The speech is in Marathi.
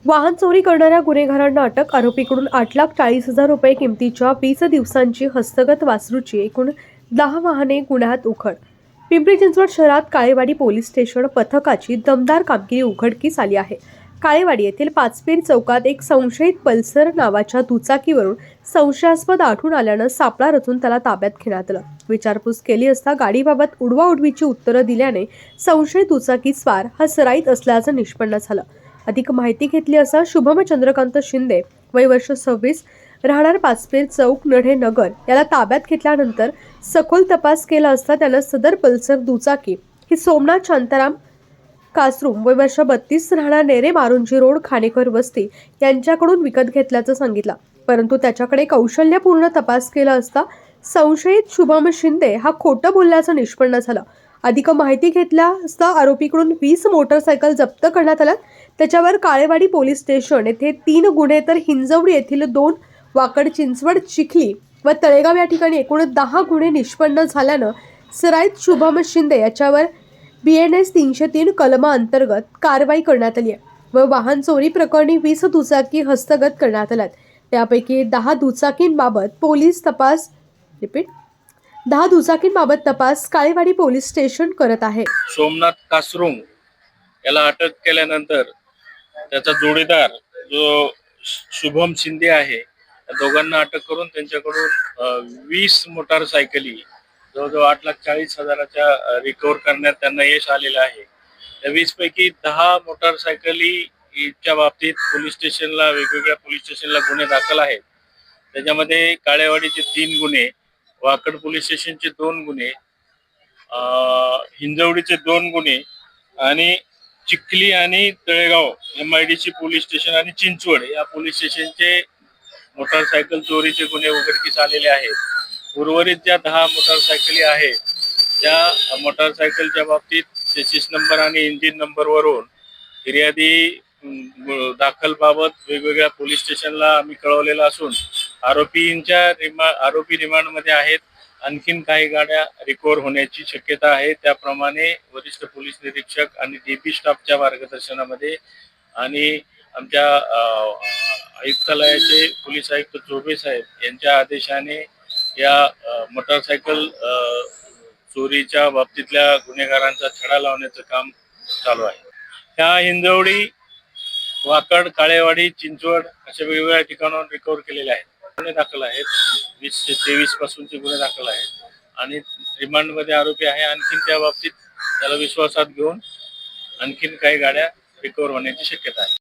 वाहन चोरी करणाऱ्या गुन्हेगारांना अटक. आरोपीकडून 8,40,000 रुपये किमतीच्या 20 दिवसांची हस्तगत वासरूची एकूण 10 वाहने गुन्ह्यात उघड. पिंपरी चिंचवड शहरात काळेवाडी पोलीस स्टेशन पथकाची दमदार कामगिरी उघडकीस आली आहे. काळेवाडी येथील पाचपीर चौकात एक संशयित पल्सर नावाच्या दुचाकीवरून संशयास्पद आढळून आल्यानं सापळा रचून त्याला ताब्यात घेण्यात आलं. विचारपूस केली असता गाडीबाबत उडवाउडवीची उत्तरं दिल्याने संशयित दुचाकी स्वार हा सराईत असल्याचं निष्पन्न झालं. अधिक माहिती घेतली असता शुभम चंद्रकांत शिंदे, वय वर्ष 26, राहणार पाचपीर चौक, नढे नगर, याला ताब्यात घेतल्यानंतर सखोल तपास केला असता त्यानं सदर पल्सर दुचाकी ही सोमनाथ शांताराम कासरूम, वय वर्ष 32, राहणार नेरे मारुंजी रोड, खानेकर वस्ती यांच्याकडून विकत घेतल्याचं सांगितलं. परंतु त्याच्याकडे कौशल्यपूर्ण तपास केला असता संशयित शुभम शिंदे हा खोटं बोलल्याचं निष्पन्न झालं. अधिक माहिती घेतल्या असता आरोपीकडून 20 मोटरसायकल जप्त करण्यात आल्या. त्याच्यावर काळेवाडी पोलीस स्टेशन येथे 3 गुन्हे तर हिंजवडी येथील 2, वाकड, चिंचवड, चिखली व तळेगाव या ठिकाणी एकूण 10 गुन्हे निष्पन्न झाल्यानं सराईत शुभम शिंदे याच्यावर BNS 303 कलमाअंतर्गत कारवाई करण्यात आली आहे व वाहन चोरी प्रकरणी 20 दुचाकी हस्तगत करण्यात आल्यात. त्यापैकी 10 दुचाकींबाबत तपास काळेवाडी पोलीस स्टेशन करत आहे. सोमनाथ कासरूम याला अटक केल्यानंतर त्याचा जोडीदार जो शुभम शिंदे आहे, या दोघांना अटक करून त्यांच्याकडून 20 मोटारसायकली जवळजवळ 8,40,000च्या रिकव्हर करण्यात त्यांना यश आलेलं आहे. त्या 20 पैकी 10 मोटारसायकलीच्या बाबतीत वेगवेगळ्या पोलीस स्टेशनला गुन्हे दाखल आहेत. त्याच्यामध्ये काळेवाडीचे 3 गुन्हे, वाकड पोलीस स्टेशनचे 2 गुन्हे, हिंजवडीचे 2 गुन्हे आणि चिखली आणि तळेगाव MIDC पोलीस स्टेशन आणि चिंचवड या पोलीस स्टेशनचे मोटारसायकल चोरीचे गुन्हे उघडकीस आलेले आहेत. उर्वरित ज्या 10 मोटारसायकली आहेत त्या मोटारसायकलच्या बाबतीत चेसिस नंबर आणि इंजिन नंबरवरून फिर्यादी दाखल बाबत वेगवेगळ्या पोलीस स्टेशनला आम्ही कळवलेलं असून आरोपी रिमांडमध्ये आहेत. आणखीन काही गाड्या रिकव्हर होण्याची शक्यता आहे. त्याप्रमाणे वरिष्ठ पोलीस निरीक्षक आणि DP स्टाफच्या मार्गदर्शनामध्ये आणि आमच्या आयुक्तालयाचे पोलीस आयुक्त चोबे साहेब यांच्या आदेशाने या मोटारसायकल चोरीच्या बाबतीतल्या गुन्हेगारांचा छडा लावण्याचं काम चालू आहे. ह्या हिंजवडी, वाकड, काळेवाडी, चिंचवड अशा वेगवेगळ्या ठिकाणाहून रिकव्हर केलेले आहेत. गुन्हे दाखल आहेत. 20 ते 23 पासूनचे गुन्हे दाखल आहेत आणि रिमांडमध्ये आरोपी आहे. आणखीन त्या बाबतीत त्याला विश्वासात घेऊन आणखीन काही गाड्या रिकव्हर होण्याची शक्यता आहे.